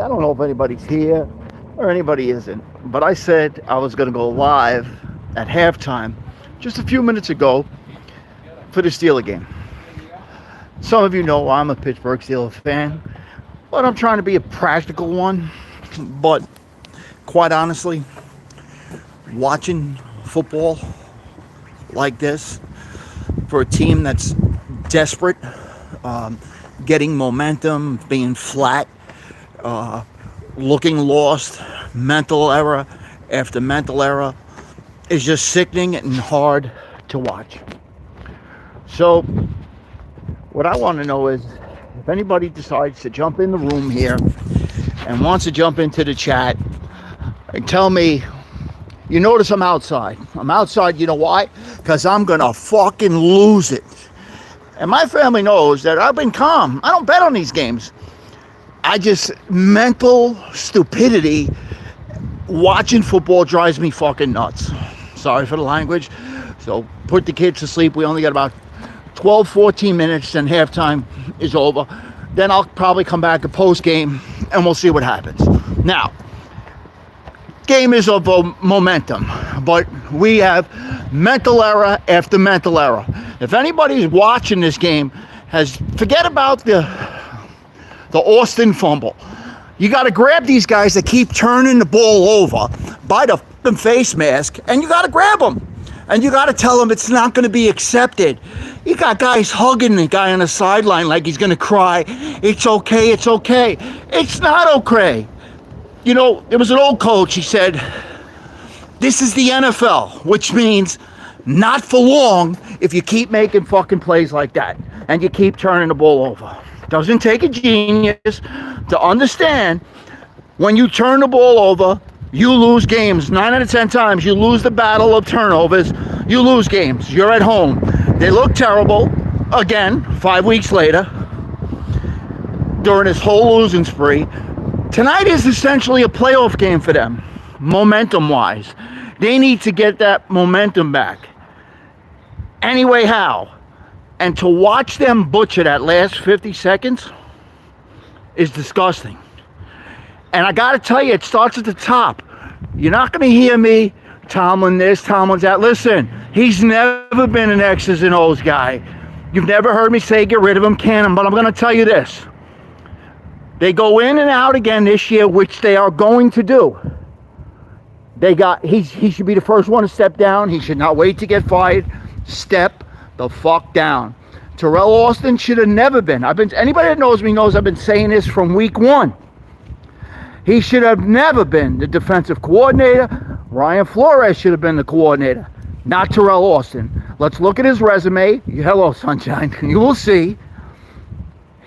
I don't know if anybody's here or anybody isn't, but I said I was going to go live at halftime just a few minutes ago for the Steeler game. Some of you know I'm a Pittsburgh Steeler fan, but I'm trying to be a practical one. But quite honestly, watching football like this for a team that's desperate, getting momentum, being flat, looking lost, mental error after mental error, is just sickening and hard to watch. So what I want to know is if anybody decides to jump in the room here and wants to jump into the chat and tell me, you notice I'm outside. I'm outside, you know why? Because I'm going to fucking lose it. And my family knows that I've been calm. I don't bet on these games. Mental stupidity watching football drives me fucking nuts. Sorry for the language. So put the kids to sleep. We only got about 12, 14 minutes and halftime is over. Then I'll probably come back at post game and we'll see what happens. Now, game is of momentum, but we have mental error after mental error. If anybody's watching this game, forget about the Austin fumble. You got to grab these guys that keep turning the ball over by the face mask, and you got to grab them. And you got to tell them it's not going to be accepted. You got guys hugging the guy on the sideline like he's going to cry. It's okay, it's okay. It's not okay. You know, there was an old coach, he said, this is the NFL, which means not for long if you keep making fucking plays like that and you keep turning the ball over. Doesn't take a genius to understand when you turn the ball over, you lose games. 9 out of 10 times, you lose the battle of turnovers. You lose games. You're at home. They look terrible, again, 5 weeks later, during this whole losing spree. Tonight is essentially a playoff game for them, momentum-wise. They need to get that momentum back. Anyway, how? And to watch them butcher that last 50 seconds is disgusting. And I got to tell you, it starts at the top. You're not going to hear me, Tomlin this, Tomlin that. Listen, he's never been an X's and O's guy. You've never heard me say get rid of him, can, but I'm going to tell you this. They go in and out again this year, which they are going to do. He should be the first one to step down. He should not wait to get fired. Step the fuck down. Terrell Austin should have never been. Anybody that knows me knows I've been saying this from week one. He should have never been the defensive coordinator. Ryan Flores should have been the coordinator, not Terrell Austin. Let's look at his resume. Hello, sunshine. You will see.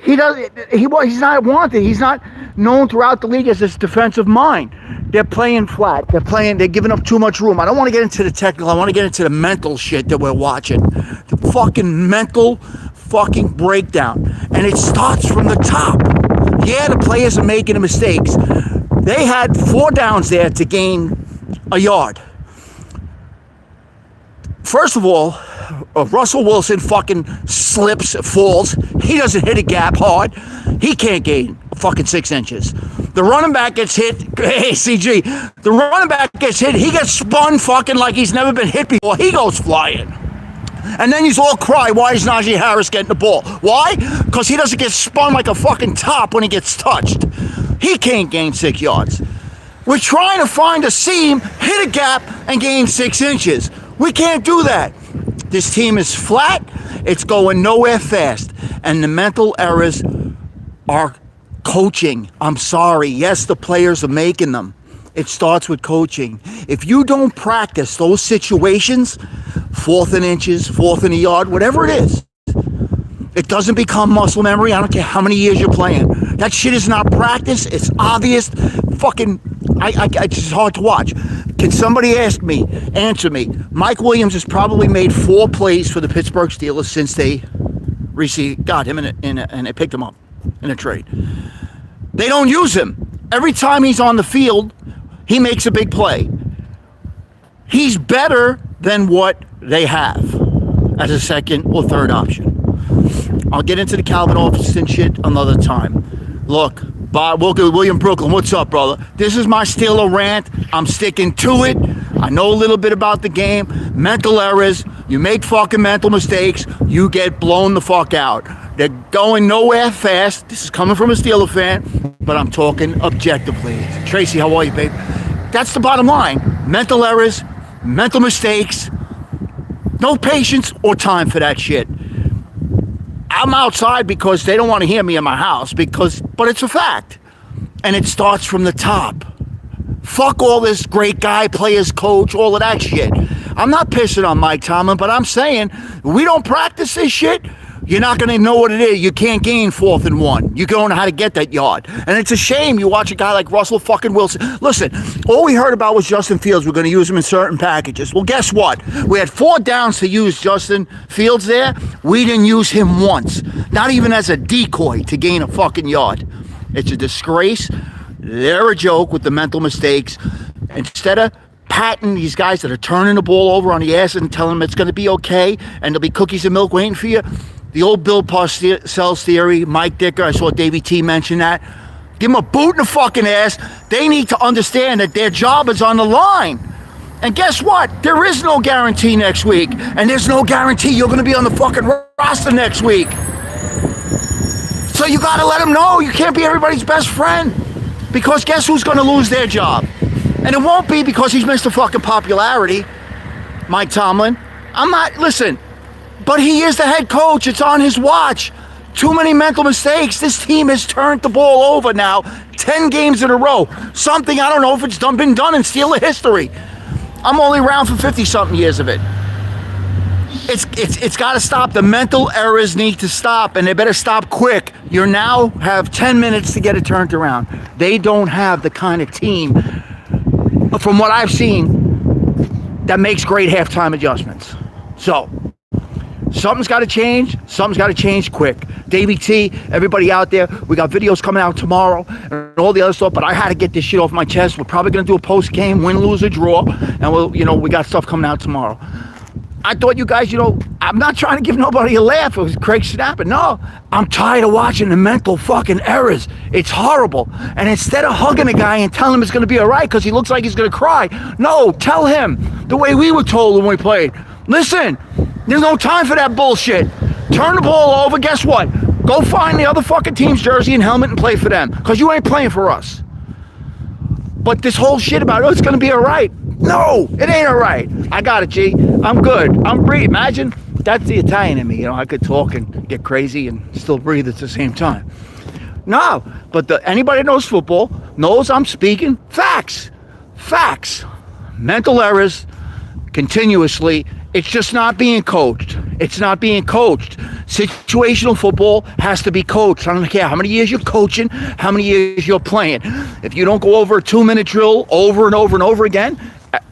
He's not wanted. He's not known throughout the league as this defensive mind. They're playing flat. They're giving up too much room. I don't want to get into the technical. I want to get into the mental shit that we're watching. The fucking mental fucking breakdown. And it starts from the top. Yeah, the players are making the mistakes. They had 4 downs there to gain a yard. First of all, Russell Wilson fucking slips, falls. He doesn't hit a gap hard. He can't gain fucking 6 inches. The running back gets hit. Hey, CG. The running back gets hit. He gets spun fucking like he's never been hit before. He goes flying. And then you all cry, why is Najee Harris getting the ball? Why? Because he doesn't get spun like a fucking top when he gets touched. He can't gain 6 yards. We're trying to find a seam, hit a gap, and gain 6 inches. We can't do that. This team is flat. It's going nowhere fast. And the mental errors are coaching. I'm sorry. Yes, the players are making them. It starts with coaching. If you don't practice those situations, 4th and inches, 4th and a yard, whatever it is, it doesn't become muscle memory. I don't care how many years you're playing. That shit is not practice. It's obvious. Fucking, it's just hard to watch. Can somebody answer me? Mike Williams has probably made 4 plays for the Pittsburgh Steelers since they got him and they picked him up in a trade. They don't use him. Every time he's on the field, he makes a big play. He's better than what they have as a second or third option. I'll get into the Calvin Austin shit another time. Look, William Brooklyn, what's up, brother? This is my Steeler rant. I'm sticking to it. I know a little bit about the game. Mental errors. You make fucking mental mistakes. You get blown the fuck out. They're going nowhere fast. This is coming from a Steeler fan, but I'm talking objectively. Tracy, how are you, babe? That's the bottom line. Mental errors, mental mistakes. No patience or time for that shit. I'm outside because they don't want to hear me in my house, but it's a fact. And it starts from the top. Fuck all this great guy, players, coach, all of that shit. I'm not pissing on Mike Tomlin, but I'm saying, we don't practice this shit, you're not going to know what it is. You can't gain 4th and 1. You don't know how to get that yard. And it's a shame you watch a guy like Russell fucking Wilson. Listen, all we heard about was Justin Fields. We're going to use him in certain packages. Well, guess what? We had 4 downs to use Justin Fields there. We didn't use him once. Not even as a decoy to gain a fucking yard. It's a disgrace. They're a joke with the mental mistakes. Instead of patting these guys that are turning the ball over on the ass and telling them it's going to be okay and there'll be cookies and milk waiting for you, the old Bill Parcells theory, Mike Dicker, I saw Davey T mention that. Give them a boot in the fucking ass. They need to understand that their job is on the line. And guess what? There is no guarantee next week. And there's no guarantee you're going to be on the fucking roster next week. So you got to let them know you can't be everybody's best friend. Because guess who's going to lose their job? And it won't be because he's Mr. fucking popularity, Mike Tomlin. Listen, but he is the head coach. It's on his watch. Too many mental mistakes. This team has turned the ball over now 10 games in a row. Something, I don't know if it's been done in Steeler history. I'm only around for 50-something years of it. It's got to stop. The mental errors need to stop, and they better stop quick. You now have 10 minutes to get it turned around. They don't have the kind of team, from what I've seen, that makes great halftime adjustments. So, something's got to change. Something's got to change quick. Davey T, everybody out there, we got videos coming out tomorrow and all the other stuff, but I had to get this shit off my chest. We're probably going to do a post-game, win, lose, or draw, and we got stuff coming out tomorrow. I thought you guys, I'm not trying to give nobody a laugh. It was Craig snapping. No, I'm tired of watching the mental fucking errors. It's horrible. And instead of hugging a guy and telling him it's going to be all right because he looks like he's going to cry, no, tell him the way we were told when we played. Listen, there's no time for that bullshit. Turn the ball over. Guess what? Go find the other fucking team's jersey and helmet and play for them because you ain't playing for us. But this whole shit about, it's going to be all right. No, it ain't all right. I got it, G. I'm good. I'm breathing. Imagine, that's the Italian in me. I could talk and get crazy and still breathe at the same time. No, but anybody that knows football knows I'm speaking facts. Facts. Mental errors continuously. It's just not being coached. It's not being coached. Situational football has to be coached. I don't care how many years you're coaching, how many years you're playing. If you don't go over a 2-minute drill over and over and over again,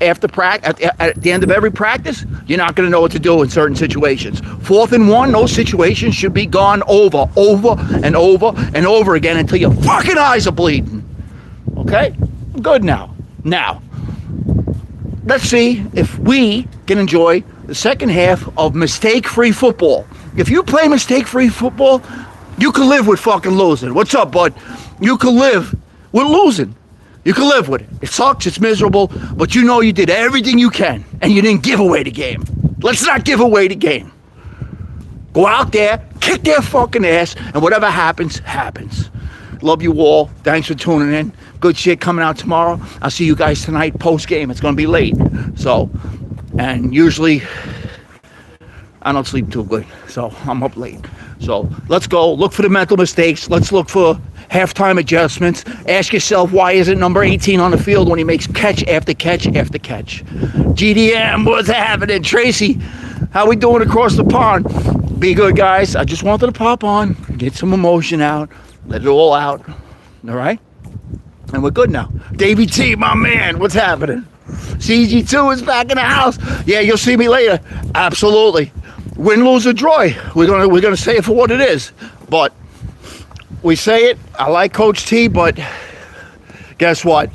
after at the end of every practice, you're not going to know what to do in certain situations. 4th and 1, those situations should be gone over and over and over again until your fucking eyes are bleeding. Okay? I'm good now. Now, let's see if we can enjoy the second half of mistake-free football. If you play mistake-free football, you can live with fucking losing. What's up, bud? You can live with losing. You can live with it. It sucks, it's miserable, but you know you did everything you can, and you didn't give away the game. Let's not give away the game. Go out there, kick their fucking ass, and whatever happens, happens. Love you all. Thanks for tuning in. Good shit coming out tomorrow. I'll see you guys tonight post-game. It's going to be late. So, and usually I don't sleep too good, so I'm up late. So let's go. Look for the mental mistakes. Let's look for halftime adjustments. Ask yourself, why isn't number 18 on the field when he makes catch after catch after catch? GDM, what's happening? Tracy, how we doing across the pond? Be good, guys. I just wanted to pop on, get some emotion out, let it all out. All right? And we're good now. Davey T, my man, what's happening? CG2 is back in the house. Yeah, you'll see me later. Absolutely. Win, lose, or draw. We're gonna say it for what it is. But we say it. I like Coach T, but guess what?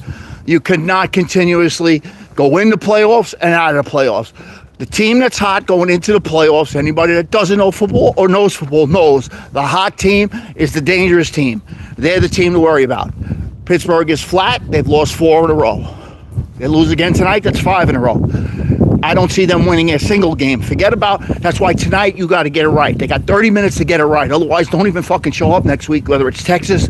You cannot continuously go in the playoffs and out of the playoffs. The team that's hot going into the playoffs, anybody that doesn't know football or knows football knows the hot team is the dangerous team. They're the team to worry about. Pittsburgh is flat. They've lost 4 in a row. They lose again tonight, that's 5 in a row. I don't see them winning a single game. Forget about, that's why tonight you got to get it right. They got 30 minutes to get it right. Otherwise, don't even fucking show up next week, whether it's Texas,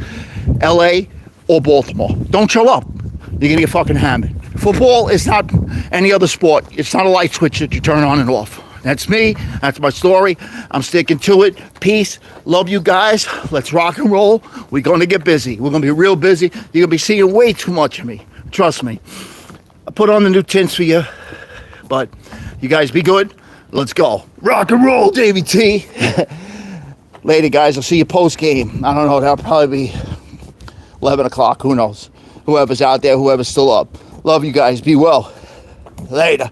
LA, or Baltimore. Don't show up. You're going to get fucking hammered. Football is not any other sport. It's not a light switch that you turn on and off. That's me. That's my story. I'm sticking to it. Peace. Love you guys. Let's rock and roll. We're going to get busy. We're going to be real busy. You're going to be seeing way too much of me. Trust me. I put on the new tints for you. But you guys be good. Let's go. Rock and roll, Davey T. Later, guys. I'll see you post-game. I don't know. That'll probably be 11 o'clock. Who knows? Whoever's out there, whoever's still up. Love you guys. Be well. Later.